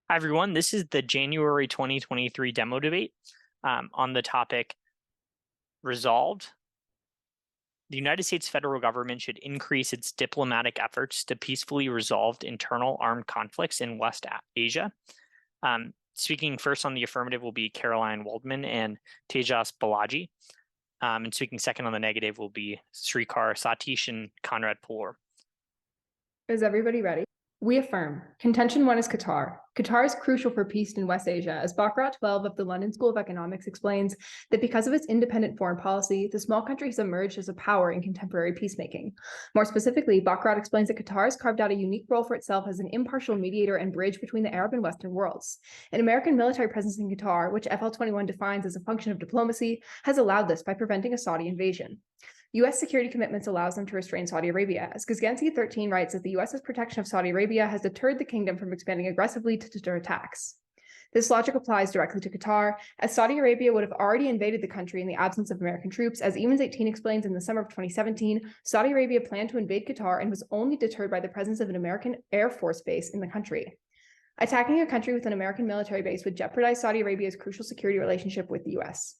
Hi, everyone. This is the January 2023 demo debate on the topic resolved. The United States federal government should increase its diplomatic efforts to peacefully resolve internal armed conflicts in West Asia. Speaking first on the affirmative will be Caroline Waldman and Tejas Balaji. And speaking second on the negative will be Srikar Satish and Conrad Pulor. Is everybody ready? We affirm. Contention 1 is Qatar. Qatar is crucial for peace in West Asia, as Baccarat 12 of the London School of Economics explains that because of its independent foreign policy, the small country has emerged as a power in contemporary peacemaking. More specifically, Baccarat explains that Qatar has carved out a unique role for itself as an impartial mediator and bridge between the Arab and Western worlds. An American military presence in Qatar, which FL21 defines as a function of diplomacy, has allowed this by preventing a Saudi invasion. U.S. security commitments allows them to restrain Saudi Arabia, as Gizgenski 13 writes that the U.S.'s protection of Saudi Arabia has deterred the kingdom from expanding aggressively to deter attacks. This logic applies directly to Qatar, as Saudi Arabia would have already invaded the country in the absence of American troops. As Emons 18 explains, in the summer of 2017, Saudi Arabia planned to invade Qatar and was only deterred by the presence of an American Air Force base in the country. Attacking a country with an American military base would jeopardize Saudi Arabia's crucial security relationship with the U.S.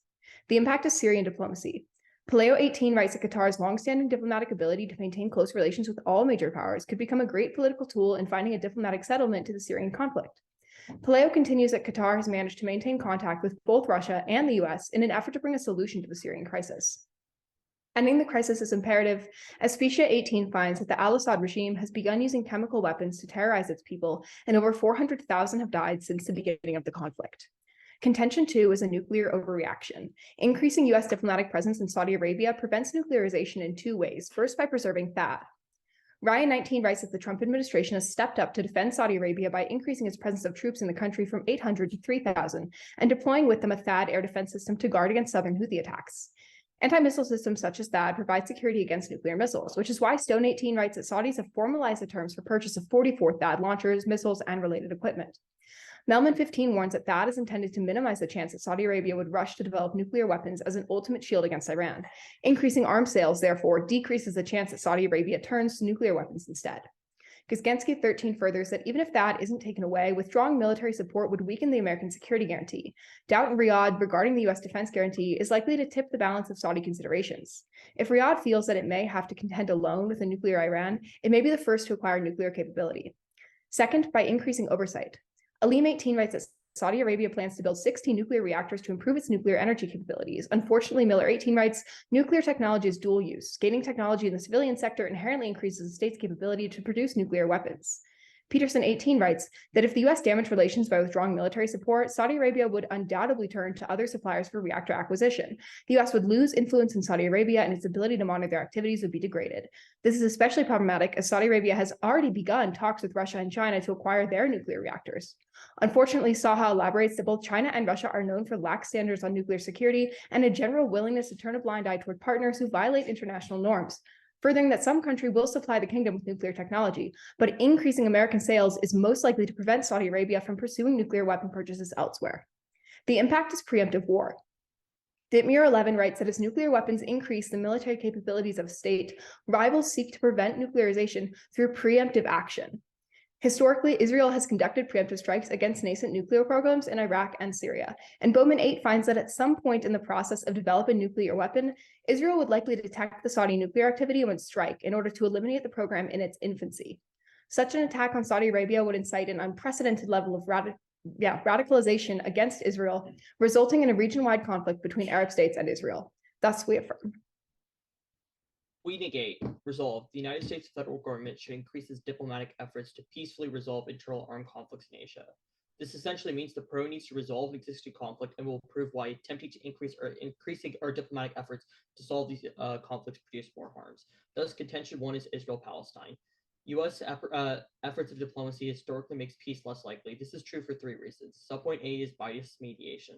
The impact of Syrian diplomacy. Paleo 18 writes that Qatar's longstanding diplomatic ability to maintain close relations with all major powers could become a great political tool in finding a diplomatic settlement to the Syrian conflict. Paleo continues that Qatar has managed to maintain contact with both Russia and the US in an effort to bring a solution to the Syrian crisis. Ending the crisis is imperative, as Specia 18 finds that the al-Assad regime has begun using chemical weapons to terrorize its people, and over 400,000 have died since the beginning of the conflict. Contention 2 is a nuclear overreaction. Increasing U.S. diplomatic presence in Saudi Arabia prevents nuclearization in two ways. First, by preserving THAAD. Ryan 19 writes that the Trump administration has stepped up to defend Saudi Arabia by increasing its presence of troops in the country from 800 to 3,000 and deploying with them a THAAD air defense system to guard against southern Houthi attacks. Anti-missile systems such as THAAD provide security against nuclear missiles, which is why Stone 18 writes that Saudis have formalized the terms for purchase of 44 THAAD launchers, missiles, and related equipment. Melman 15 warns that THAAD is intended to minimize the chance that Saudi Arabia would rush to develop nuclear weapons as an ultimate shield against Iran. Increasing arms sales, therefore, decreases the chance that Saudi Arabia turns to nuclear weapons instead. Gizgenski 13 furthers that even if THAAD isn't taken away, withdrawing military support would weaken the American security guarantee. Doubt in Riyadh regarding the U.S. defense guarantee is likely to tip the balance of Saudi considerations. If Riyadh feels that it may have to contend alone with a nuclear Iran, it may be the first to acquire nuclear capability. Second, by increasing oversight. Aleem 18 writes that Saudi Arabia plans to build 16 nuclear reactors to improve its nuclear energy capabilities. Unfortunately, Miller 18 writes, nuclear technology is dual use. Gaining technology in the civilian sector inherently increases the state's capability to produce nuclear weapons. Peterson 18 writes that if the U.S. damaged relations by withdrawing military support, Saudi Arabia would undoubtedly turn to other suppliers for reactor acquisition. The U.S. would lose influence in Saudi Arabia and its ability to monitor their activities would be degraded. This is especially problematic as Saudi Arabia has already begun talks with Russia and China to acquire their nuclear reactors. Unfortunately, Saha elaborates that both China and Russia are known for lax standards on nuclear security and a general willingness to turn a blind eye toward partners who violate international norms. Furthering that some country will supply the kingdom with nuclear technology, but increasing American sales is most likely to prevent Saudi Arabia from pursuing nuclear weapon purchases elsewhere. The impact is preemptive war. Ditmir 11 writes that as nuclear weapons increase the military capabilities of a state, rivals seek to prevent nuclearization through preemptive action. Historically, Israel has conducted preemptive strikes against nascent nuclear programs in Iraq and Syria, and Bowman 8 finds that at some point in the process of developing a nuclear weapon, Israel would likely detect the Saudi nuclear activity and would strike in order to eliminate the program in its infancy. Such an attack on Saudi Arabia would incite an unprecedented level of radicalization against Israel, resulting in a region-wide conflict between Arab states and Israel. Thus, we affirm. We negate. Resolve. The United States federal government should increase its diplomatic efforts to peacefully resolve internal armed conflicts in Asia. This essentially means the Pro needs to resolve existing conflict and will prove why attempting to increasing our diplomatic efforts to solve these conflicts produce more harms. Thus, contention 1 is Israel-Palestine. U.S. efforts of diplomacy historically makes peace less likely. This is true for 3 reasons. Subpoint A is biased mediation.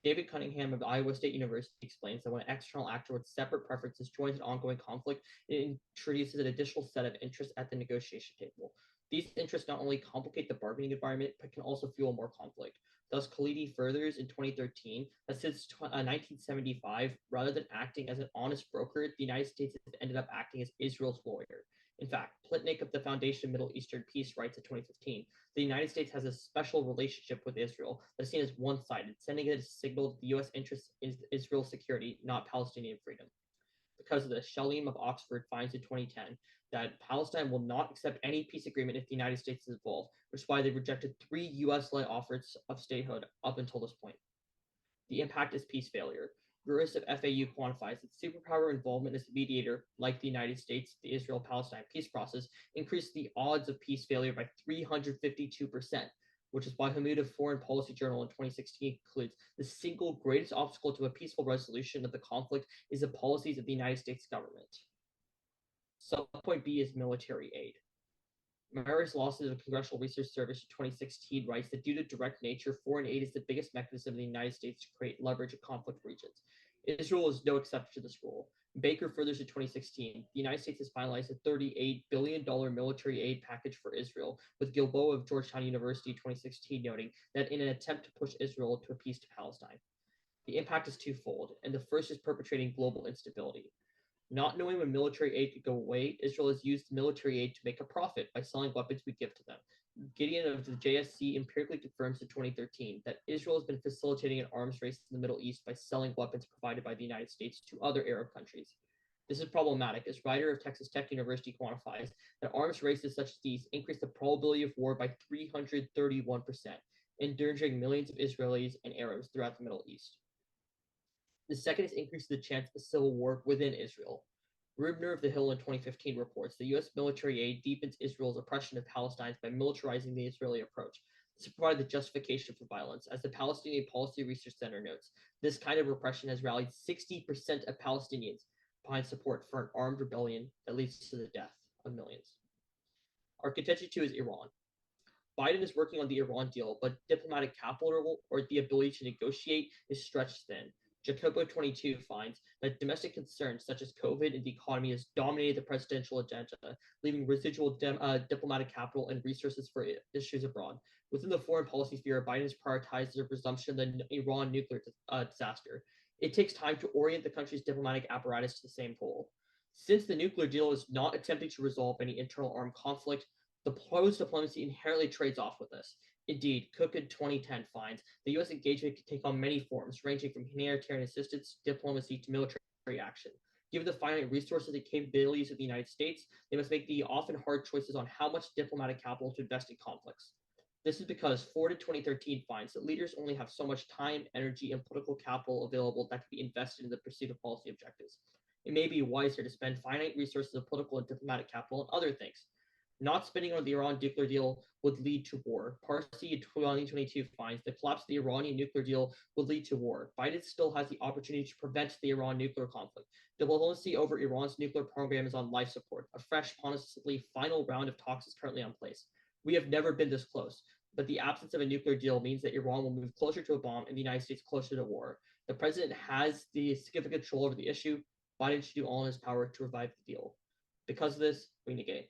David Cunningham of Iowa State University explains that when an external actor with separate preferences joins an ongoing conflict, it introduces an additional set of interests at the negotiation table. These interests not only complicate the bargaining environment, but can also fuel more conflict. Thus, Khalidi furthers in 2013 that since 1975, rather than acting as an honest broker, the United States has ended up acting as Israel's lawyer. In fact, Plitnik of the Foundation of Middle Eastern Peace writes in 2015, the United States has a special relationship with Israel that is seen as one-sided, sending it a signal that the U.S. interest is Israel's security, not Palestinian freedom. Because of this, Shalim of Oxford finds in 2010 that Palestine will not accept any peace agreement if the United States is involved, which is why they rejected 3 US-led offers of statehood up until this point. The impact is peace failure. Jurist of FAU quantifies that superpower involvement as a mediator, like the United States, the Israel-Palestine peace process, increased the odds of peace failure by 352%, which is why Hamoud of Foreign Policy Journal in 2016 concludes the single greatest obstacle to a peaceful resolution of the conflict is the policies of the United States government. Subpoint B is military aid. Maris Lawson of the Congressional Research Service in 2016 writes that due to direct nature, foreign aid is the biggest mechanism of the United States to create leverage in conflict regions. Israel is no exception to this rule. Baker furthers in 2016, the United States has finalized a $38 billion military aid package for Israel, with Gilboa of Georgetown University in 2016 noting that in an attempt to push Israel to a peace to Palestine. The impact is twofold, and the first is perpetrating global instability. Not knowing when military aid could go away, Israel has used military aid to make a profit by selling weapons we give to them. Gideon of the JSC empirically confirms in 2013 that Israel has been facilitating an arms race in the Middle East by selling weapons provided by the United States to other Arab countries. This is problematic, as Ryder of Texas Tech University quantifies that arms races such as these increase the probability of war by 331%, endangering millions of Israelis and Arabs throughout the Middle East. The second is increasing the chance of a civil war within Israel. Rubner of the Hill in 2015 reports that U.S. military aid deepens Israel's oppression of Palestinians by militarizing the Israeli approach. This provides the justification for violence. As the Palestinian Policy Research Center notes, this kind of repression has rallied 60% of Palestinians behind support for an armed rebellion that leads to the death of millions. Our contention 2 is Iran. Biden is working on the Iran deal, but diplomatic capital or the ability to negotiate is stretched thin. Jacobo 22 finds that domestic concerns such as COVID and the economy has dominated the presidential agenda, leaving residual diplomatic capital and resources for issues abroad. Within the foreign policy sphere, Biden has prioritized the resumption of the Iran nuclear disaster. It takes time to orient the country's diplomatic apparatus to the same goal. Since the nuclear deal is not attempting to resolve any internal armed conflict, the proposed diplomacy inherently trades off with this. Indeed, Cook in 2010 finds the U.S. engagement can take on many forms, ranging from humanitarian assistance, diplomacy, to military action. Given the finite resources and capabilities of the United States, they must make the often hard choices on how much diplomatic capital to invest in conflicts. This is because Ford in 2013 finds that leaders only have so much time, energy, and political capital available that can be invested in the pursuit of policy objectives. It may be wiser to spend finite resources of political and diplomatic capital on other things. Not spending on the Iran nuclear deal would lead to war. Parsi in 2022 finds the collapse of the Iranian nuclear deal would lead to war. Biden still has the opportunity to prevent the Iran nuclear conflict. Diplomacy over Iran's nuclear program is on life support. A fresh, possibly final round of talks is currently in place. We have never been this close, but the absence of a nuclear deal means that Iran will move closer to a bomb and the United States closer to war. The president has the significant control over the issue. Biden should do all in his power to revive the deal. Because of this, we negate.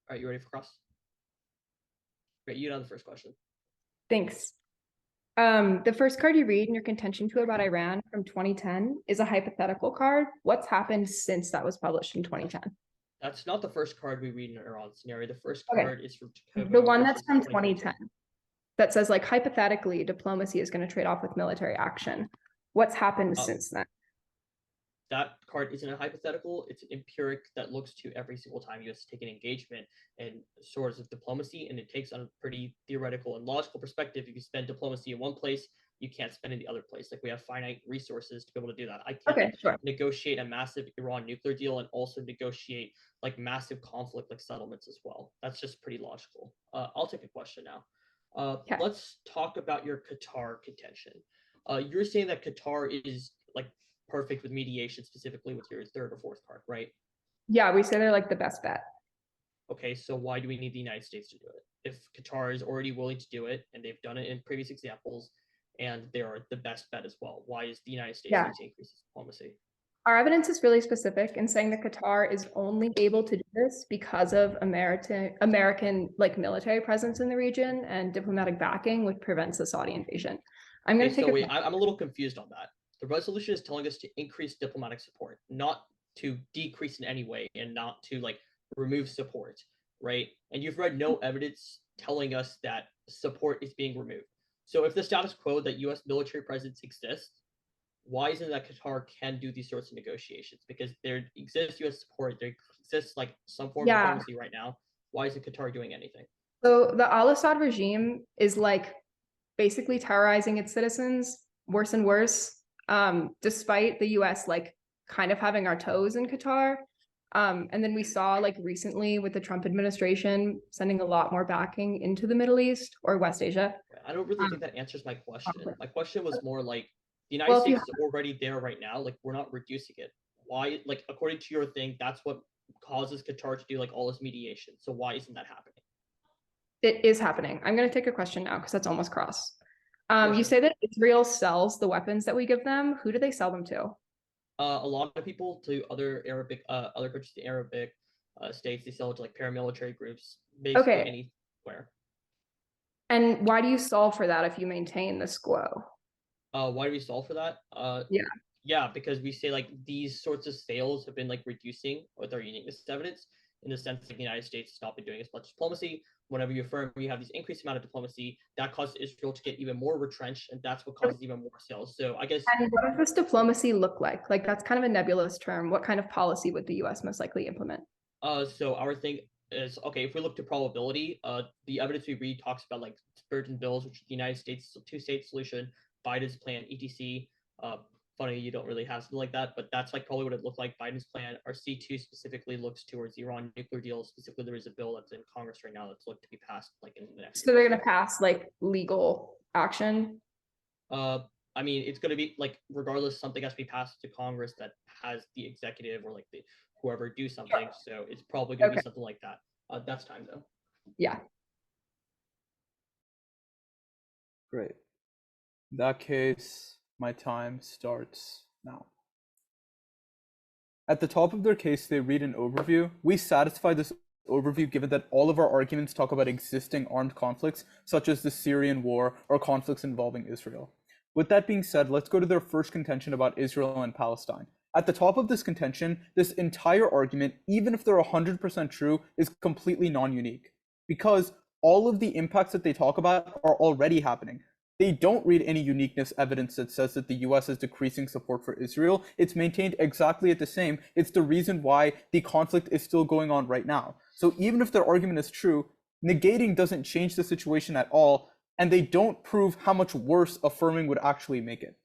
All right, you ready for cross? Great, you know the first question. Thanks. The first card you read in your contention 2 about Iran from 2010 is a hypothetical card. What's happened since that was published in 2010? That's not the first card we read in an Iran scenario. The first Okay. card is from Jacobo, The one which that's is from 2022. 2010 that says, like, hypothetically, diplomacy is going to trade off with military action. What's happened since then? That card isn't a hypothetical. It's an empiric that looks to every single time you have to take an engagement and source of diplomacy, and it takes on a pretty theoretical and logical perspective. If you spend diplomacy in one place, you can't spend in the other place. Like, we have finite resources to be able to do that. I can't negotiate a massive Iran nuclear deal and also negotiate like massive conflict like settlements as well. That's just pretty logical. I'll take a question now. Let's talk about your Qatar contention. You're saying that Qatar is like perfect with mediation, specifically with your third or fourth card, right? Yeah, we say they're like the best bet. Okay, so why do we need the United States to do it? If Qatar is already willing to do it, and they've done it in previous examples, and they are the best bet as well, why is the United States need to increase diplomacy? Our evidence is really specific in saying that Qatar is only able to do this because of American like military presence in the region and diplomatic backing, which prevents the Saudi invasion. I'm going to take I'm a little confused on that. The resolution is telling us to increase diplomatic support, not to decrease in any way and not to like remove support, right? And you've read no evidence telling us that support is being removed. So if the status quo that US military presence exists, why isn't that Qatar can do these sorts of negotiations? Because there exists US support, there exists like some form of Yeah. diplomacy right now. Why isn't Qatar doing anything? So the Al-Assad regime is like basically terrorizing its citizens worse and worse, despite the US like kind of having our toes in Qatar. And then we saw like recently with the Trump administration sending a lot more backing into the Middle East or West Asia. I don't really think that answers my question. My question was more like the United Well, if you States is already there right now. Like we're not reducing it. Why? Like according to your thing, that's what causes Qatar to do like all this mediation. So why isn't that happening? It is happening. I'm going to take a question now because that's almost cross. Yeah, You sure. say that Israel sells the weapons that we give them. Who do they sell them to? A lot of people to other Arabic, other countries, the Arabic states, they sell it to like paramilitary groups, basically Okay. anywhere. And why do you solve for that if you maintain the quo? Why do we solve for that? Yeah. Yeah, because we say like these sorts of sales have been like reducing with our uniqueness evidence in the sense that the United States has not been doing as much diplomacy. Whenever you affirm you have this increased amount of diplomacy, that causes Israel to get even more retrenched, and that's what causes even more sales. So I guess. And what does this diplomacy look like? Like that's kind of a nebulous term. What kind of policy would the US most likely implement? So our thing is okay. If we look to probability, the evidence we read talks about like Spurgeon bills, which is the United States two-state solution, Biden's plan, etc. Funny you don't really have something like that, but that's like probably what it looked like. Biden's plan. Our C2 specifically looks towards Iran nuclear deal. Specifically, there is a bill that's in Congress right now that's looked to be passed like in the next. So they're going to pass like legal action. I mean, it's going to be like regardless, something has to be passed to Congress that has the executive or like the whoever do something. So it's probably going to be something like that. That's time though. Yeah. Great. In that case, my time starts now. At the top of their case, they read an overview. We satisfy this overview given that all of our arguments talk about existing armed conflicts, such as the Syrian war or conflicts involving Israel. With that being said, let's go to their first contention about Israel and Palestine. At the top of this contention, this entire argument, even if they're 100% true, is completely non-unique, because all of the impacts that they talk about are already happening. They don't read any uniqueness evidence that says that the US is decreasing support for Israel. It's maintained exactly at the same. It's the reason why the conflict is still going on right now. So even if their argument is true, negating doesn't change the situation at all, and they don't prove how much worse affirming would actually make it.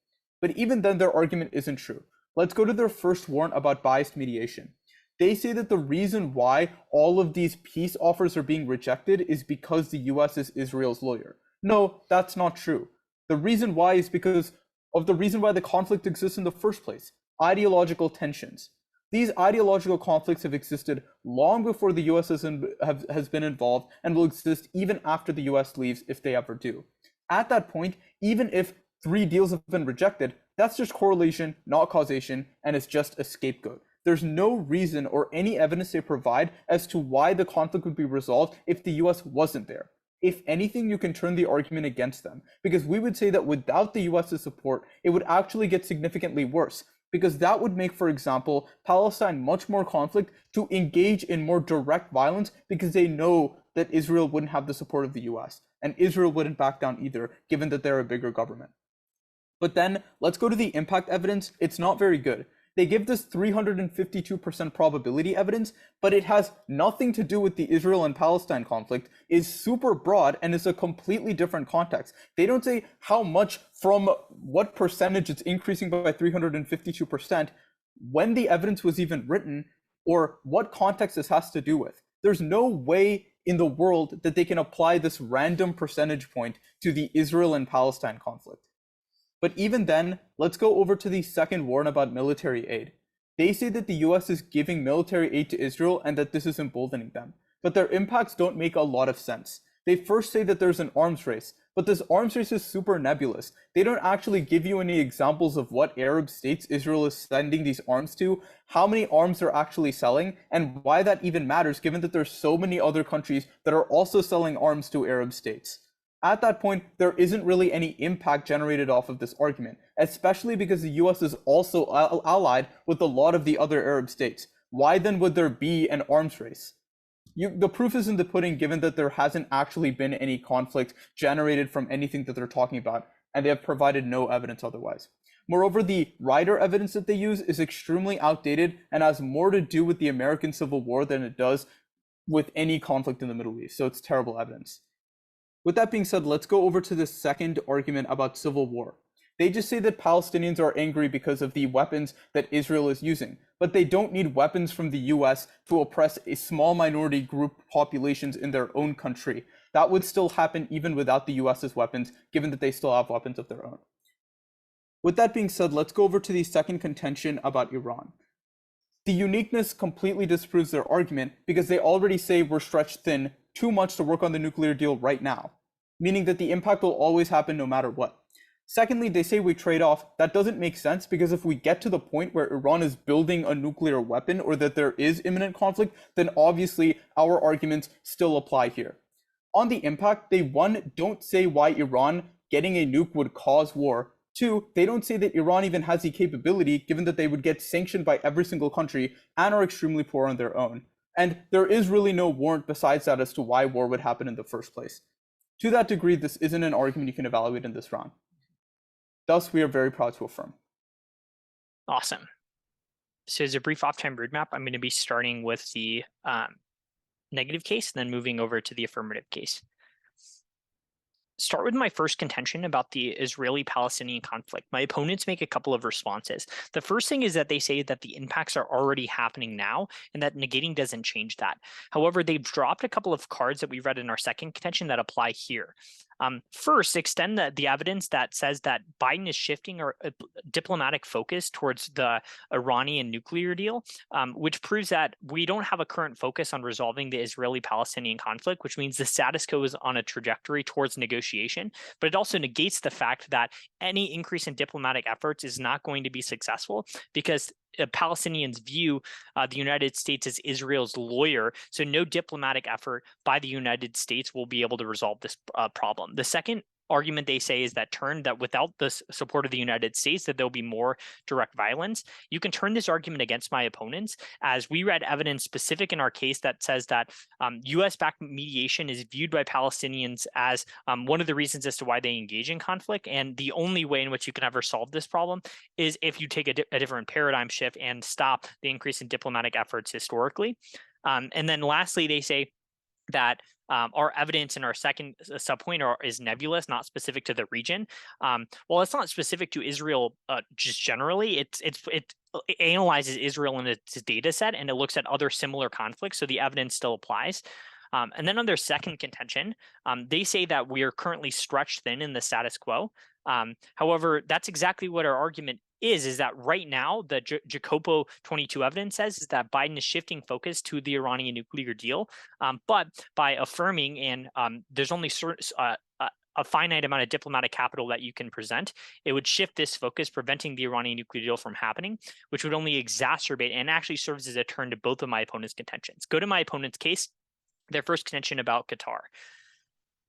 But even then, their argument isn't true. Let's go to their first warrant about biased mediation. They say that the reason why all of these peace offers are being rejected is because the US is Israel's lawyer. No, that's not true. The reason why is because of the reason why the conflict exists in the first place: ideological tensions. These ideological conflicts have existed long before the US has been involved and will exist even after the US leaves, if they ever do. At that point, even if 3 deals have been rejected, that's just correlation, not causation, and it's just a scapegoat. There's no reason or any evidence they provide as to why the conflict would be resolved if the US wasn't there. If anything, you can turn the argument against them, because we would say that without the US's support, it would actually get significantly worse, because that would make, for example, Palestine much more conflict to engage in more direct violence, because they know that Israel wouldn't have the support of the US, and Israel wouldn't back down either, given that they're a bigger government. But then let's go to the impact evidence. It's not very good. They give this 352% probability evidence, but it has nothing to do with the Israel and Palestine conflict, is super broad, and is a completely different context. They don't say how much from what percentage it's increasing by 352%, when the evidence was even written, or what context this has to do with. There's no way in the world that they can apply this random percentage point to the Israel and Palestine conflict. But even then, let's go over to the second warrant about military aid. They say that the US is giving military aid to Israel and that this is emboldening them. But their impacts don't make a lot of sense. They first say that there's an arms race, but this arms race is super nebulous. They don't actually give you any examples of what Arab states Israel is sending these arms to, how many arms they're actually selling, and why that even matters given that there's so many other countries that are also selling arms to Arab states. At that point, there isn't really any impact generated off of this argument, especially because the US is also allied with a lot of the other Arab states. Why then would there be an arms race? The proof is in the pudding, given that there hasn't actually been any conflict generated from anything that they're talking about, and they have provided no evidence otherwise. Moreover, the Ryder evidence that they use is extremely outdated and has more to do with the American Civil War than it does with any conflict in the Middle East, so it's terrible evidence. With that being said, let's go over to the second argument about civil war. They just say that Palestinians are angry because of the weapons that Israel is using, but they don't need weapons from the US to oppress a small minority group populations in their own country. That would still happen even without the US's weapons, given that they still have weapons of their own. With that being said, let's go over to the second contention about Iran. The uniqueness completely disproves their argument because they already say we're stretched thin too much to work on the nuclear deal right now, meaning that the impact will always happen no matter what. Secondly, they say we trade off. That doesn't make sense because if we get to the point where Iran is building a nuclear weapon or that there is imminent conflict, then obviously our arguments still apply here. On the impact, they don't say why Iran getting a nuke would cause war. Two, they don't say that Iran even has the capability, given that they would get sanctioned by every single country and are extremely poor on their own. And there is really no warrant besides that as to why war would happen in the first place. To that degree, this isn't an argument you can evaluate in this round. Thus, we are very proud to affirm. Awesome. So as a brief off-time roadmap, I'm going to be starting with the negative case, then moving over to the affirmative case. Start with my first contention about the Israeli-Palestinian conflict. My opponents make a couple of responses. The first thing is that they say that the impacts are already happening now and that negating doesn't change that. However, they've dropped a couple of cards that we read in our second contention that apply here. First, extend the evidence that says that Biden is shifting our diplomatic focus towards the Iranian nuclear deal, which proves that we don't have a current focus on resolving the Israeli-Palestinian conflict, which means the status quo is on a trajectory towards negotiation. But it also negates the fact that any increase in diplomatic efforts is not going to be successful because Palestinians view the United States as Israel's lawyer, so no diplomatic effort by the United States will be able to resolve this problem. The second argument they say is that without the support of the United States, that there'll be more direct violence. You can turn this argument against my opponents, as we read evidence specific in our case that says that U.S.-backed mediation is viewed by Palestinians as one of the reasons as to why they engage in conflict, and the only way in which you can ever solve this problem is if you take a different paradigm shift and stop the increase in diplomatic efforts historically. And then lastly, they say that our evidence in our second subpoint is nebulous, not specific to the region. Well, it's not specific to Israel just generally. It analyzes Israel in its data set and it looks at other similar conflicts, so the evidence still applies. And then on their second contention, they say that we are currently stretched thin in the status quo. However, that's exactly what our argument is that right now, the Jacopo 22 evidence says is that Biden is shifting focus to the Iranian nuclear deal. But by affirming, and there's only a finite amount of diplomatic capital that you can present, it would shift this focus, preventing the Iranian nuclear deal from happening, which would only exacerbate and actually serves as a turn to both of my opponent's contentions. Go to my opponent's case, their first contention about Qatar.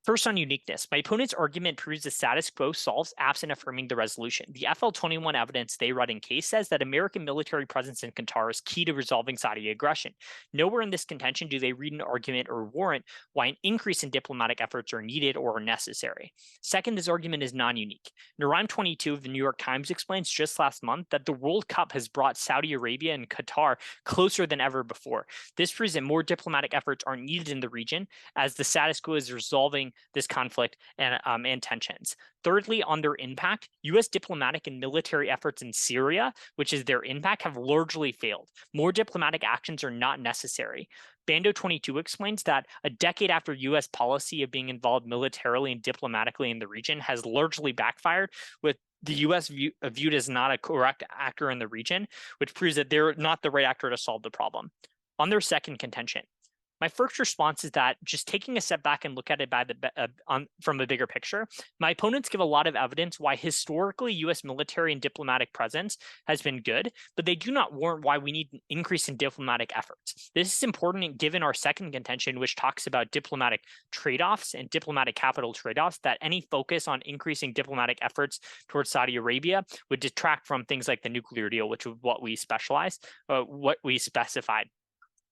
First, on uniqueness, my opponent's argument proves the status quo solves absent affirming the resolution. The FL21 evidence they read in case says that American military presence in Qatar is key to resolving Saudi aggression. Nowhere in this contention do they read an argument or warrant why an increase in diplomatic efforts are needed or are necessary. Second, this argument is non-unique. Naram 22 of the New York Times explains just last month that the World Cup has brought Saudi Arabia and Qatar closer than ever before. This proves that more diplomatic efforts are needed in the region as the status quo is resolving this conflict and tensions. Thirdly, on their impact, U.S. diplomatic and military efforts in Syria, which is their impact, have largely failed. More diplomatic actions are not necessary. Bando 22 explains that a decade after U.S. policy of being involved militarily and diplomatically in the region has largely backfired, with the U.S. viewed as not a correct actor in the region, which proves that they're not the right actor to solve the problem. On their second contention, My first response is that just taking a step back and look at it from a bigger picture, my opponents give a lot of evidence why historically U.S. military and diplomatic presence has been good, but they do not warrant why we need an increase in diplomatic efforts. This is important given our second contention, which talks about diplomatic trade-offs and diplomatic capital trade-offs, that any focus on increasing diplomatic efforts towards Saudi Arabia would detract from things like the nuclear deal, which is what we specified.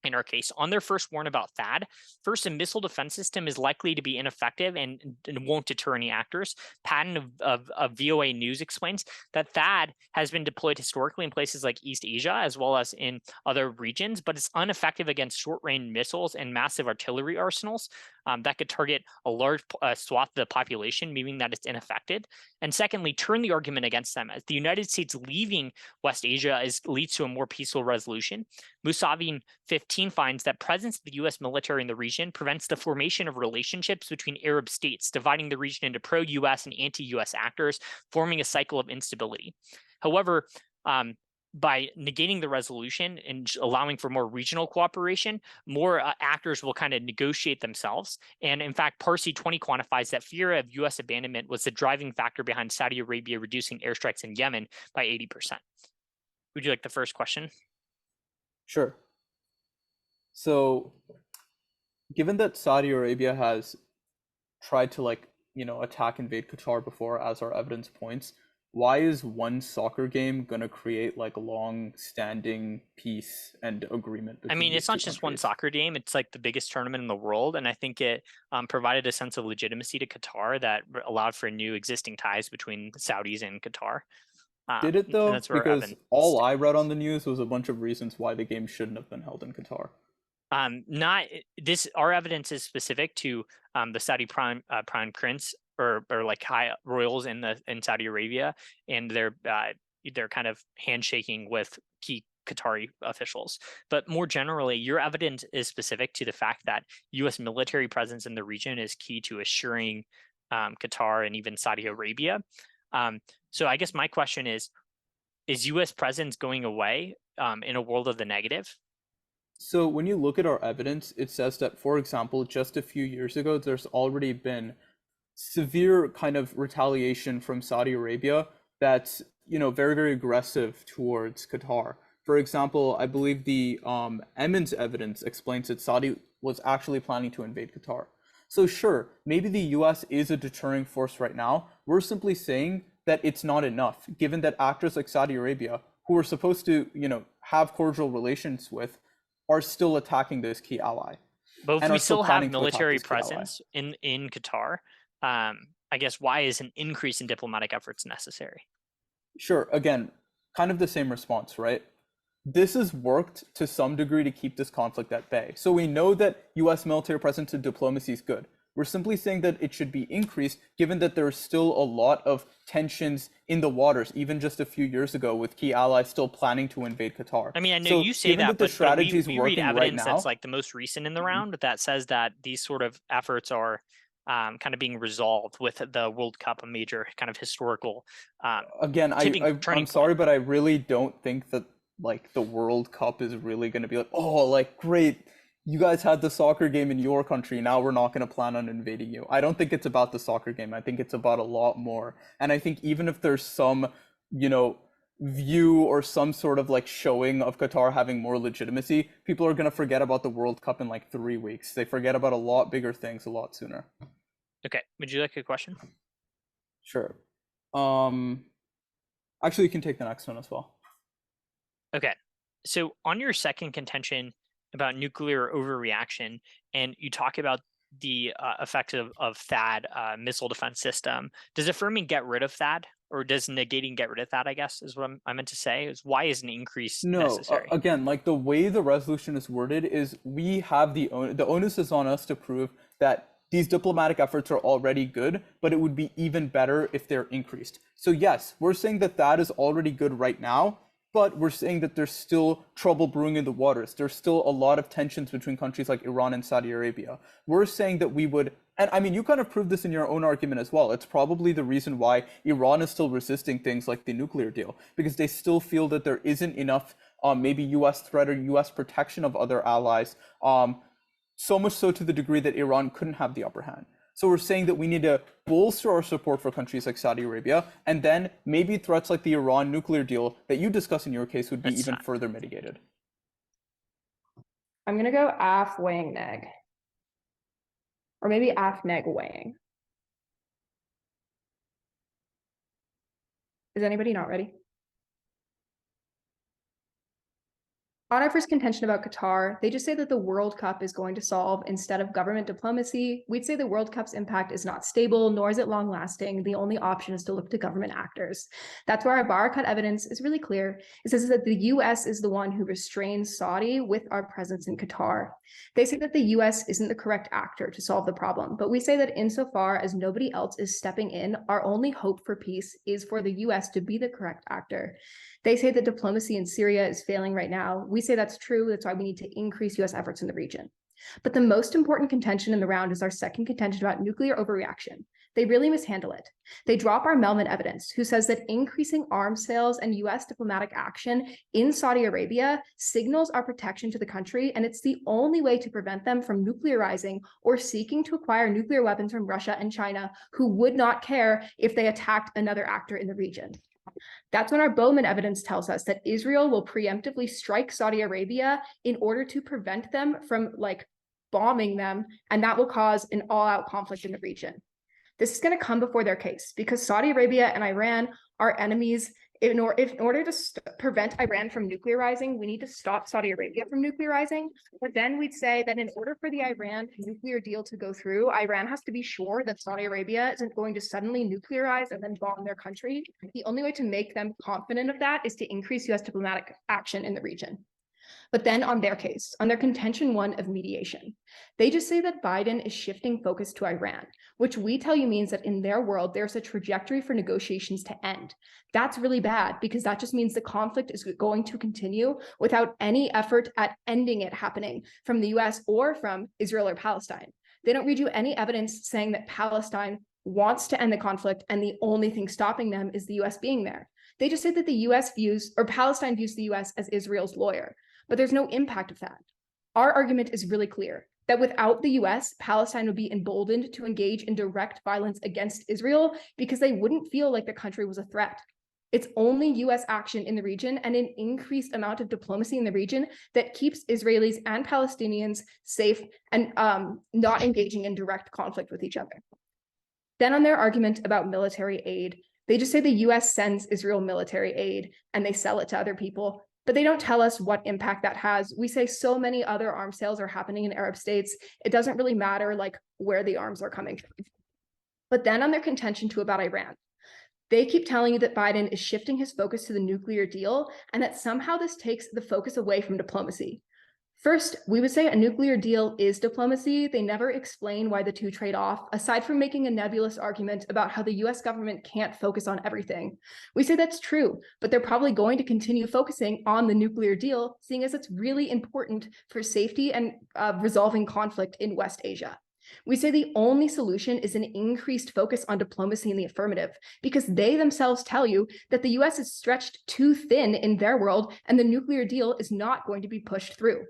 In our case, on their first warn about THAAD, first, a missile defense system is likely to be ineffective and won't deter any actors. Patton of VOA News explains that THAAD has been deployed historically in places like East Asia, as well as in other regions, but it's ineffective against short-range missiles and massive artillery arsenals that could target a large swath of the population, meaning that it's ineffective. And secondly, turn the argument against them, as the United States leaving West Asia leads to a more peaceful resolution. Musavin 15 finds that presence of the U.S. military in the region prevents the formation of relationships between Arab states, dividing the region into pro-U.S. and anti-U.S. actors, forming a cycle of instability. However, by negating the resolution and allowing for more regional cooperation, more actors will kind of negotiate themselves. And in fact, Parsi 20 quantifies that fear of U.S. abandonment was the driving factor behind Saudi Arabia reducing airstrikes in Yemen by 80%. Would you like the first question? Sure. So, given that Saudi Arabia has tried to attack, invade Qatar before, as our evidence points, why is one soccer game gonna create like long-standing peace and agreement I between mean, these it's not two just one countries? soccer game. It's like the biggest tournament in the world. And I think it provided a sense of legitimacy to Qatar that allowed for new existing ties between Saudis and Qatar. Did it And though? that's where Because Evan all I read on stands. the news was a bunch of reasons why the game shouldn't have been held in Qatar. Not this. Our evidence is specific to the Saudi prime prince or like high royals in Saudi Arabia, and they're kind of handshaking with key Qatari officials. But more generally, your evidence is specific to the fact that U.S. military presence in the region is key to assuring Qatar and even Saudi Arabia. So I guess my question is U.S. presence going away in a world of the negative? So when you look at our evidence, it says that, for example, just a few years ago, there's already been severe kind of retaliation from Saudi Arabia that's, very, very aggressive towards Qatar. For example, I believe the Emmons evidence explains that Saudi was actually planning to invade Qatar. So sure, maybe the US is a deterring force right now. We're simply saying that it's not enough, given that actors like Saudi Arabia, who we're supposed to, have cordial relations with, are still attacking this key ally But if and we are still still have planning to attack military this key ally. presence in Qatar, I guess why is an increase in diplomatic efforts necessary? Sure, again, kind of the same response, right? This has worked to some degree to keep this conflict at bay. So we know that US military presence and diplomacy is good. We're simply saying that it should be increased, given that there's still a lot of tensions in the waters, even just a few years ago, with key allies still planning to invade Qatar. I mean, I know So you say given that, the but strategy is we read working right evidence that's now, like the most recent in the Mhm. round that says that these sort of efforts are kind of being resolved with the World Cup, a major kind of historical again, turning I'm point. sorry, but I really don't think that like the World Cup is really going to be like, oh, like great, you guys had the soccer game in your country, now we're not going to plan on invading you. I don't think it's about the soccer game. I think it's about a lot more. And I think even if there's some, view or some sort of like showing of Qatar having more legitimacy, people are going to forget about the World Cup in like 3 weeks. They forget about a lot bigger things a lot sooner. Okay, would you like a question? Sure. Actually, you can take the next one as well. Okay, so on your second contention about nuclear overreaction, and you talk about the effects of THAAD missile defense system, does affirming get rid of THAAD, or does negating get rid of THAAD? I guess is what I meant to say. Is why is an increase No, necessary? again, like the way the resolution is worded is we have the onus is on us to prove that these diplomatic efforts are already good, but it would be even better if they're increased. So yes, we're saying that that is already good right now, but we're saying that there's still trouble brewing in the waters. There's still a lot of tensions between countries like Iran and Saudi Arabia. We're saying that we would, and I mean, you kind of proved this in your own argument as well. It's probably the reason why Iran is still resisting things like the nuclear deal, because they still feel that there isn't enough maybe US threat or US protection of other allies so much so to the degree that Iran couldn't have the upper hand. So we're saying that we need to bolster our support for countries like Saudi Arabia, and then maybe threats like the Iran nuclear deal that you discuss in your case would be That's even fine. further mitigated. I'm gonna go af weighing neg. Or maybe af neg weighing. Is anybody not ready? On our first contention about Qatar, they just say that the World Cup is going to solve instead of government diplomacy. We'd say the World Cup's impact is not stable, nor is it long lasting. The only option is to look to government actors. That's where our bar cut evidence is really clear. It says that the US is the one who restrains Saudi with our presence in Qatar. They say that the US isn't the correct actor to solve the problem, but we say that insofar as nobody else is stepping in, our only hope for peace is for the US to be the correct actor. They say that diplomacy in Syria is failing right now. We say that's true. That's why we need to increase US efforts in the region. But the most important contention in the round is our second contention about nuclear overreaction. They really mishandle it. They drop our Melman evidence, who says that increasing arms sales and US diplomatic action in Saudi Arabia signals our protection to the country, and it's the only way to prevent them from nuclearizing or seeking to acquire nuclear weapons from Russia and China, who would not care if they attacked another actor in the region. That's when our Bowman evidence tells us that Israel will preemptively strike Saudi Arabia in order to prevent them from bombing them, and that will cause an all-out conflict in the region. This is going to come before their case because Saudi Arabia and Iran are enemies. In order to prevent Iran from nuclearizing, we need to stop Saudi Arabia from nuclearizing. But then we'd say that in order for the Iran nuclear deal to go through, Iran has to be sure that Saudi Arabia isn't going to suddenly nuclearize and then bomb their country. The only way to make them confident of that is to increase US diplomatic action in the region. But then on their case, on their contention one of mediation, they just say that Biden is shifting focus to Iran, which we tell you means that in their world, there's a trajectory for negotiations to end. That's really bad because that just means the conflict is going to continue without any effort at ending it happening from the US or from Israel or Palestine. They don't read you any evidence saying that Palestine wants to end the conflict and the only thing stopping them is the US being there. They just say that the US views, or Palestine views the US as Israel's lawyer, but there's no impact of that. Our argument is really clear that without the US, Palestine would be emboldened to engage in direct violence against Israel because they wouldn't feel like the country was a threat. It's only US action in the region and an increased amount of diplomacy in the region that keeps Israelis and Palestinians safe and not engaging in direct conflict with each other. Then on their argument about military aid, they just say the US sends Israel military aid and they sell it to other people, but they don't tell us what impact that has. We say so many other arms sales are happening in Arab states. It doesn't really matter where the arms are coming from. But then on their contention too about Iran, they keep telling you that Biden is shifting his focus to the nuclear deal and that somehow this takes the focus away from diplomacy. First, we would say a nuclear deal is diplomacy. They never explain why the two trade off, aside from making a nebulous argument about how the US government can't focus on everything. We say that's true, but they're probably going to continue focusing on the nuclear deal, seeing as it's really important for safety and resolving conflict in West Asia. We say the only solution is an increased focus on diplomacy in the affirmative, because they themselves tell you that the US is stretched too thin in their world and the nuclear deal is not going to be pushed through.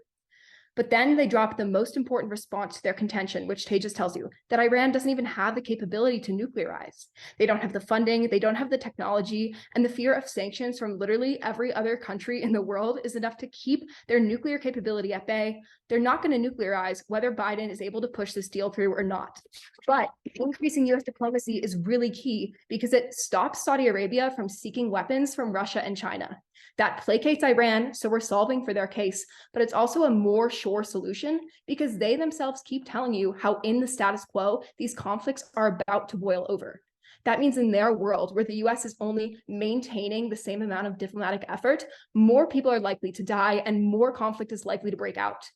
But then they drop the most important response to their contention, which Tejas tells you, that Iran doesn't even have the capability to nuclearize. They don't have the funding, they don't have the technology, and the fear of sanctions from literally every other country in the world is enough to keep their nuclear capability at bay. They're not going to nuclearize whether Biden is able to push this deal through or not. But increasing US diplomacy is really key because it stops Saudi Arabia from seeking weapons from Russia and China. That placates Iran, so we're solving for their case, but it's also a more sure solution because they themselves keep telling you how in the status quo, these conflicts are about to boil over. That means in their world, where the US is only maintaining the same amount of diplomatic effort, more people are likely to die and more conflict is likely to break out.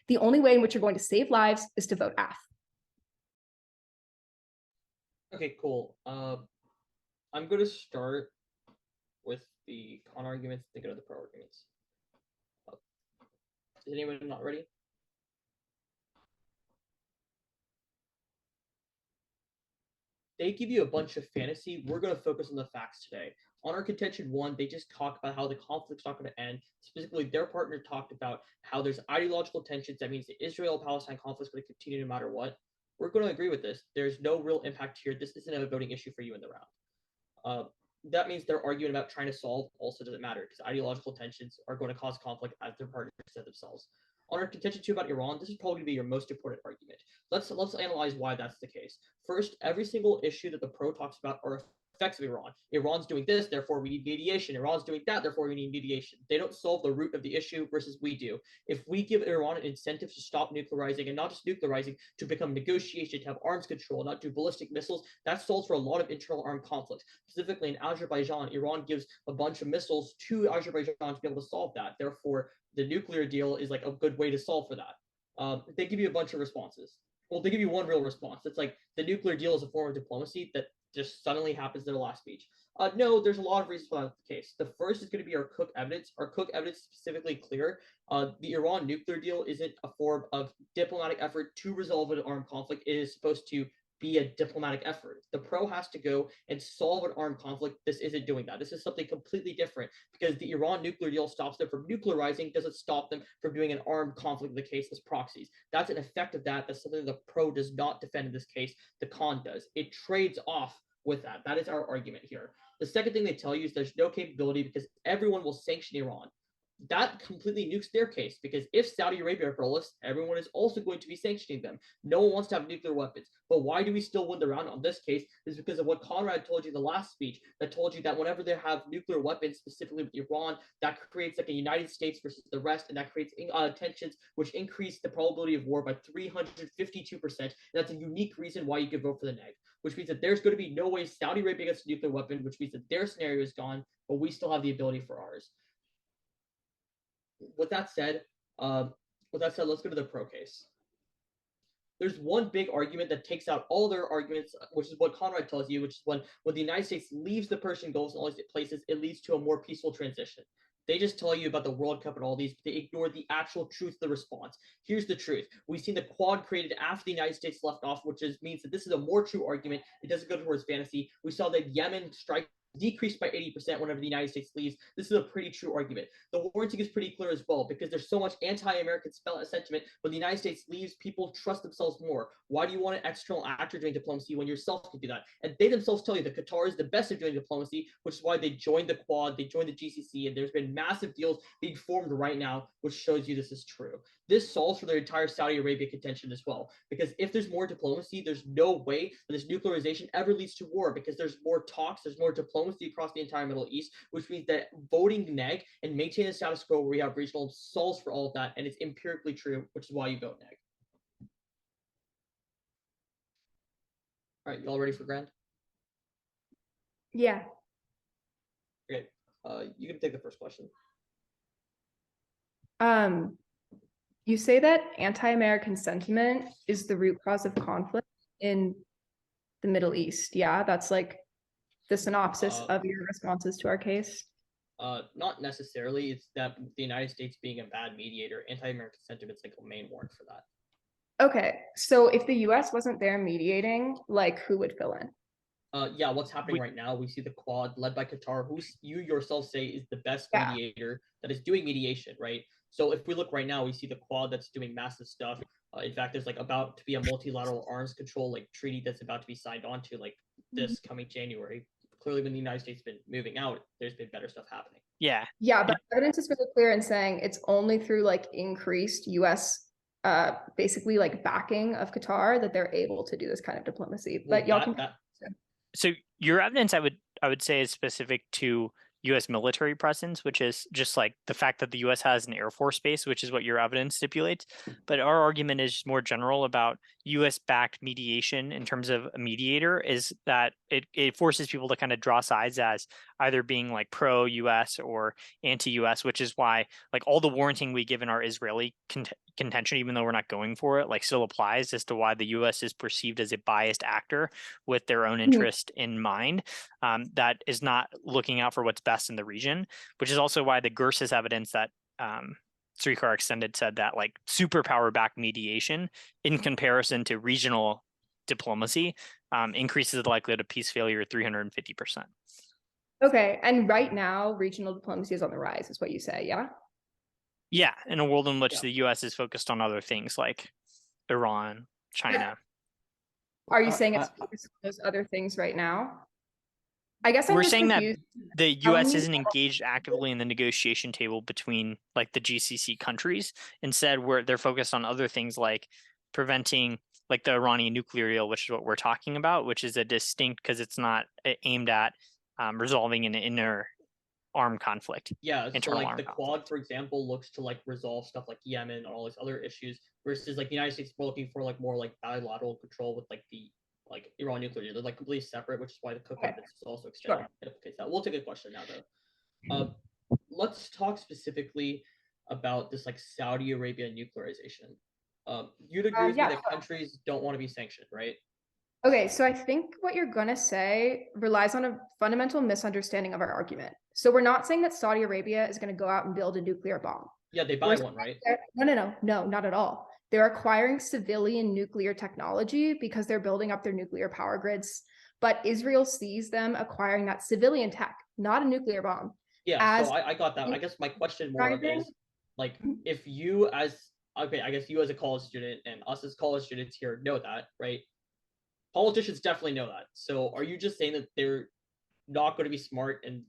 The only way in which you're going to save lives is to vote AF. Okay, cool. I'm going to start with the con arguments, then go to the pro arguments. Is anyone not ready? They give you a bunch of fantasy. We're going to focus on the facts today. On our contention one, they just talk about how the conflict's not going to end. Specifically, their partner talked about how there's ideological tensions. That means the Israel-Palestine conflict is going to continue no matter what. We're going to agree with this. There's no real impact here. This isn't a voting issue for you in the round. That means their argument about trying to solve also doesn't matter because ideological tensions are going to cause conflict, as their partners said themselves. On our contention two about Iran, this is probably going to be your most important argument. Let's analyze why that's the case. First, every single issue that the pro talks about are effects of Iran. Iran's doing this, therefore we need mediation. Iran's doing that, therefore we need mediation. They don't solve the root of the issue versus we do. If we give Iran an incentive to stop nuclearizing, and not just nuclearizing, to become negotiation, to have arms control, not do ballistic missiles, that solves for a lot of internal armed conflict. Specifically in Azerbaijan, Iran gives a bunch of missiles to Azerbaijan to be able to solve that. Therefore, the nuclear deal is like a good way to solve for that. They give you a bunch of responses. Well, they give you one real response. It's like the nuclear deal is a form of diplomacy that just suddenly happens in the last speech. No, there's a lot of reasons why that's the case. The first is going to be our Cook evidence. Our Cook evidence is specifically clear. The Iran nuclear deal isn't a form of diplomatic effort to resolve an armed conflict. It is supposed to be a diplomatic effort. The pro has to go and solve an armed conflict. This isn't doing that. This is something completely different because the Iran nuclear deal stops them from nuclearizing, doesn't stop them from doing an armed conflict in the case as proxies. That's an effect of that. That's something the pro does not defend in this case. The con does. It trades off with that. That is our argument here. The second thing they tell you is there's no capability because everyone will sanction Iran. That completely nukes their case because if Saudi Arabia proliferates, everyone is also going to be sanctioning them. No one wants to have nuclear weapons. But why do we still win the round on this case is because of what Conrad told you in the last speech that told you that whenever they have nuclear weapons, specifically with Iran, that creates like a United States versus the rest, and that creates tensions which increase the probability of war by 352%. And that's a unique reason why you could vote for the neg, which means that there's going to be no way Saudi Arabia gets a nuclear weapon, which means that their scenario is gone, but we still have the ability for ours. With that said, let's go to the pro case. There's one big argument that takes out all their arguments, which is what Conrad tells you, which is when the United States leaves the Persian Gulf and all these places, it leads to a more peaceful transition. They just tell you about the World Cup and all these, but they ignore the actual truth of the response. Here's the truth. We've seen the Quad created after the United States left off, which means that this is a more true argument. It doesn't go towards fantasy. We saw that Yemen strike decreased by 80% whenever the United States leaves. This is a pretty true argument. The warranting is pretty clear as well because there's so much anti-American sentiment. When the United States leaves, people trust themselves more. Why do you want an external actor doing diplomacy when yourself can do that? And they themselves tell you that Qatar is the best at doing diplomacy, which is why they joined the Quad, they joined the GCC, and there's been massive deals being formed right now, which shows you this is true. This solves for their entire Saudi Arabia contention as well, because if there's more diplomacy, there's no way that this nuclearization ever leads to war because there's more talks, there's more diplomacy across the entire Middle East, which means that voting neg and maintaining the status quo where we have regional solves for all of that, and it's empirically true, which is why you vote neg. All right, you all ready for Grand? Yeah. Great. You can take the first question. You say that anti-American sentiment is the root cause of conflict in the Middle East. Yeah, that's like the synopsis of your responses to our case. Not necessarily. It's that the United States being a bad mediator, anti-American sentiment is like a main warrant for that. Okay, so if the US wasn't there mediating, like who would fill in? Yeah, what's happening right now, we see the Quad led by Qatar, who you yourself say is the best mediator that is doing mediation, right? So if we look right now, we see the Quad that's doing massive stuff. In fact, there's like about to be a multilateral arms control like treaty that's about to be signed on to like this coming January. Clearly, when the United States has been moving out, there's been better stuff happening. Yeah. Yeah, but evidence is really clear in saying it's only through like increased US basically like backing of Qatar that they're able to do this kind of diplomacy. But y'all can So your evidence, I would say, is specific to U.S. military presence, which is just like the fact that the U.S. has an Air Force base, which is what your evidence stipulates. But our argument is more general about U.S.-backed mediation in terms of a mediator, is that it forces people to kind of draw sides as either being like pro-U.S. or anti-U.S., which is why like all the warranting we give in our Israeli contention, even though we're not going for it, like still applies as to why the U.S. is perceived as a biased actor with their own interest in mind, that is not looking out for what's best in the region, which is also why the Gerses evidence that Srikar extended said that like superpower backed mediation in comparison to regional diplomacy increases the likelihood of peace failure 350%. Okay, and right now, regional diplomacy is on the rise, is what you say, yeah? Yeah, in a world in which Yeah. the US is focused on other things like Iran, China. Are you I- saying I- it's focused on those other things right now? I guess I'm We're just saying that confused. the How US many- isn't engaged actively in the negotiation table between like the GCC countries. Instead, they're focused on other things like preventing like the Iranian nuclear deal, which is what we're talking about, which is a distinct because it's not aimed at resolving an inner armed conflict. Yeah, so Internal like armed the conflict. Quad, for example, looks to like resolve stuff like Yemen and all these other issues, versus like the United States we're looking for like more like bilateral control with like the like Iran nuclear deal. They're like completely separate, which is why the Cook Okay. Benefits is also extended. Sure. It implicates that. We'll take a question now though. Let's talk specifically about this like Saudi Arabia nuclearization. You'd agree with yeah, me that countries don't want to be sanctioned, right? Okay, so I think what you're gonna say relies on a fundamental misunderstanding of our argument. So we're not saying that Saudi Arabia is gonna go out and build a nuclear bomb. Yeah, they buy We're one, right? No, not at all. They're acquiring civilian nuclear technology because they're building up their nuclear power grids. But Israel sees them acquiring that civilian tech, not a nuclear bomb. Yeah, as so I got that. I guess my question more of driving- is like if you as okay, I guess you as a college student and us as college students here know that, right? Politicians definitely know that. So are you just saying that they're not going to be smart and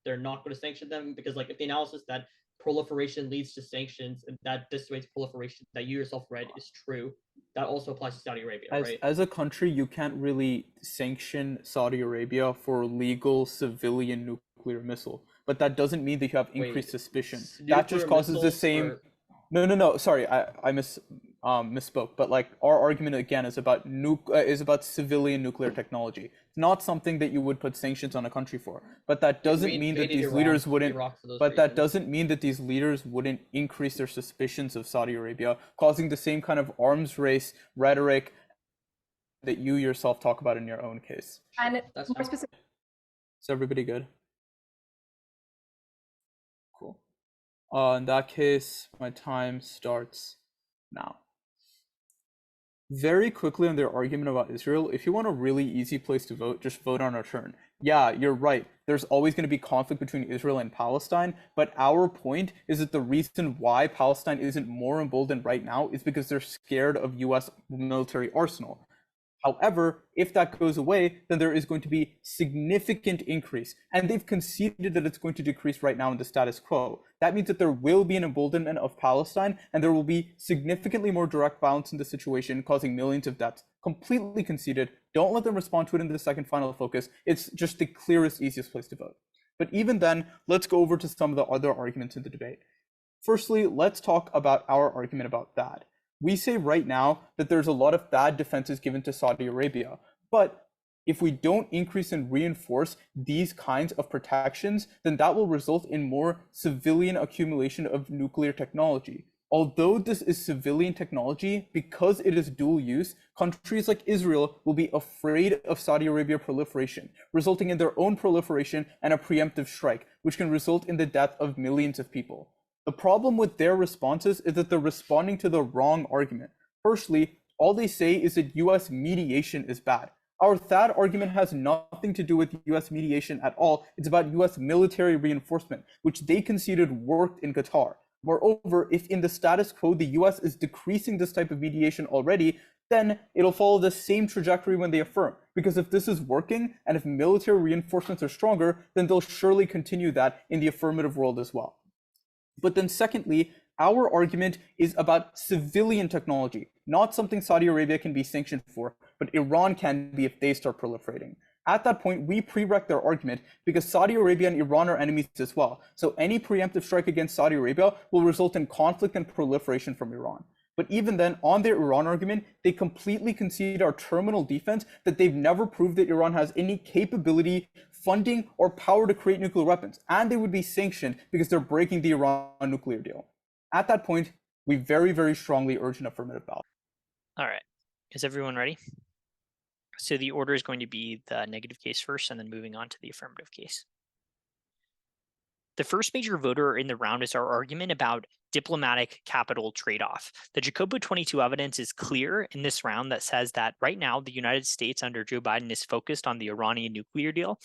they're not going to sanction them? Because like if the analysis that proliferation leads to sanctions and that dissuades proliferation that you yourself read is true, that also applies to Saudi Arabia, right? As a country, you can't really sanction Saudi Arabia for legal civilian nuclear missile, but that doesn't mean that you have increased suspicion. That just Nuclear causes the missiles same. are- No. Sorry, I misspoke. But like our argument again is about civilian nuclear technology. It's not something that you would put sanctions on a country for. But that doesn't we mean that invaded these Iran- leaders wouldn't. Iraq for those But that reasons. doesn't mean that these leaders wouldn't increase their suspicions of Saudi Arabia, causing the same kind of arms race rhetoric that you yourself talk about in your own case. And That's more fine. specific, Is everybody good? Cool. In that case, my time starts now. Very quickly on their argument about Israel, if you want a really easy place to vote, just vote on our turn. Yeah, you're right. There's always going to be conflict between Israel and Palestine, but our point is that the reason why Palestine isn't more emboldened right now is because they're scared of US military arsenal. However, if that goes away, then there is going to be significant increase. And they've conceded that it's going to decrease right now in the status quo. That means that there will be an emboldenment of Palestine, and there will be significantly more direct violence in the situation, causing millions of deaths. Completely conceded. Don't let them respond to it in the second final focus. It's just the clearest, easiest place to vote. But even then, let's go over to some of the other arguments in the debate. Firstly, let's talk about our argument about that. We say right now that there's a lot of bad defenses given to Saudi Arabia, but if we don't increase and reinforce these kinds of protections, then that will result in more civilian accumulation of nuclear technology. Although this is civilian technology, because it is dual use, countries like Israel will be afraid of Saudi Arabia proliferation, resulting in their own proliferation and a preemptive strike, which can result in the death of millions of people. The problem with their responses is that they're responding to the wrong argument. Firstly, all they say is that US mediation is bad. Our THAAD argument has nothing to do with US mediation at all. It's about US military reinforcement, which they conceded worked in Qatar. Moreover, if in the status quo the US is decreasing this type of mediation already, then it'll follow the same trajectory when they affirm. Because if this is working, and if military reinforcements are stronger, then they'll surely continue that in the affirmative world as well. But then secondly, our argument is about civilian technology, not something Saudi Arabia can be sanctioned for, but Iran can be if they start proliferating. At that point, we pre-wreck their argument because Saudi Arabia and Iran are enemies as well. So any preemptive strike against Saudi Arabia will result in conflict and proliferation from Iran. But even then, on their Iran argument, they completely concede our terminal defense that they've never proved that Iran has any capability, funding, or power to create nuclear weapons, and they would be sanctioned because they're breaking the Iran nuclear deal. At that point, we very, very strongly urge an affirmative ballot. All right. Is everyone ready? So the order is going to be the negative case first and then moving on to the affirmative case. The first major voter in the round is our argument about diplomatic capital trade-off. The Jacobo 22 evidence is clear in this round that says that right now the United States under Joe Biden is focused on the Iranian nuclear deal.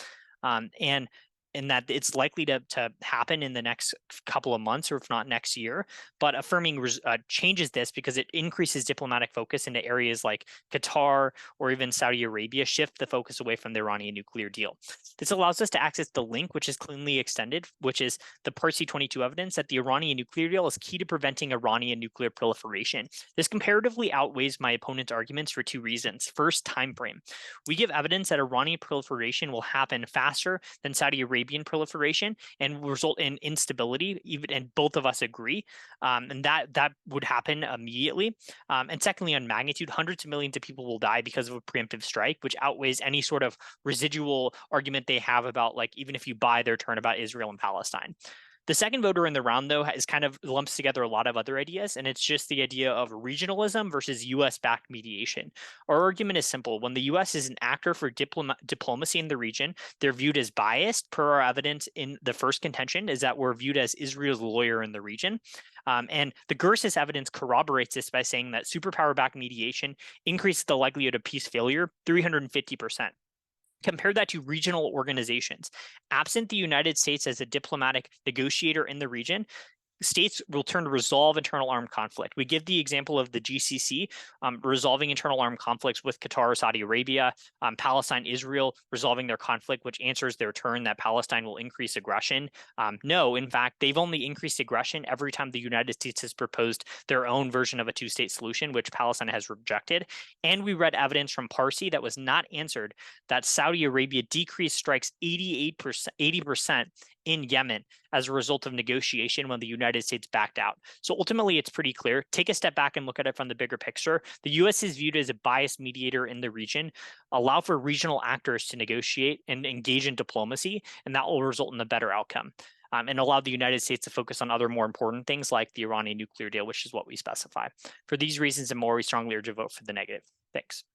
And in that it's likely to happen in the next couple of months, or if not next year. But affirming changes this because it increases diplomatic focus into areas like Qatar or even Saudi Arabia, shift the focus away from the Iranian nuclear deal. This allows us to access the link, which is cleanly extended, which is the Parsi 22 evidence that the Iranian nuclear deal is key to preventing Iranian nuclear proliferation. This comparatively outweighs my opponent's arguments for two reasons. First, time frame. We give evidence that Iranian proliferation will happen faster than Saudi Arabian proliferation and will result in instability, even, and both of us agree, and that would happen immediately. And secondly, on magnitude, hundreds of millions of people will die because of a preemptive strike, which outweighs any sort of residual argument they have about, like, even if you buy their turn about Israel and Palestine. The second voter in the round, though, is kind of lumps together a lot of other ideas, and it's just the idea of regionalism versus U.S.-backed mediation. Our argument is simple. When the U.S. is an actor for diplomacy in the region, they're viewed as biased. Per our evidence in the first contention is that we're viewed as Israel's lawyer in the region. And the Gersis evidence corroborates this by saying that superpower-backed mediation increases the likelihood of peace failure 350%. Compare that to regional organizations. Absent the United States as a diplomatic negotiator in the region, states will turn to resolve internal armed conflict. We give the example of the GCC resolving internal armed conflicts with Qatar, Saudi Arabia, Palestine, Israel resolving their conflict, which answers their turn that Palestine will increase aggression. No, in fact, they've only increased aggression every time the United States has proposed their own version of a two-state solution, which Palestine has rejected. And we read evidence from Parsi that was not answered that Saudi Arabia decreased strikes 80% in Yemen as a result of negotiation when the United States backed out. So ultimately, it's pretty clear. Take a step back and look at it from the bigger picture. The U.S. is viewed as a biased mediator in the region, allow for regional actors to negotiate and engage in diplomacy, and that will result in a better outcome. And allow the United States to focus on other more important things like the Iranian nuclear deal, which is what we specify. For these reasons and more, we strongly urge a vote for the negative. Thanks.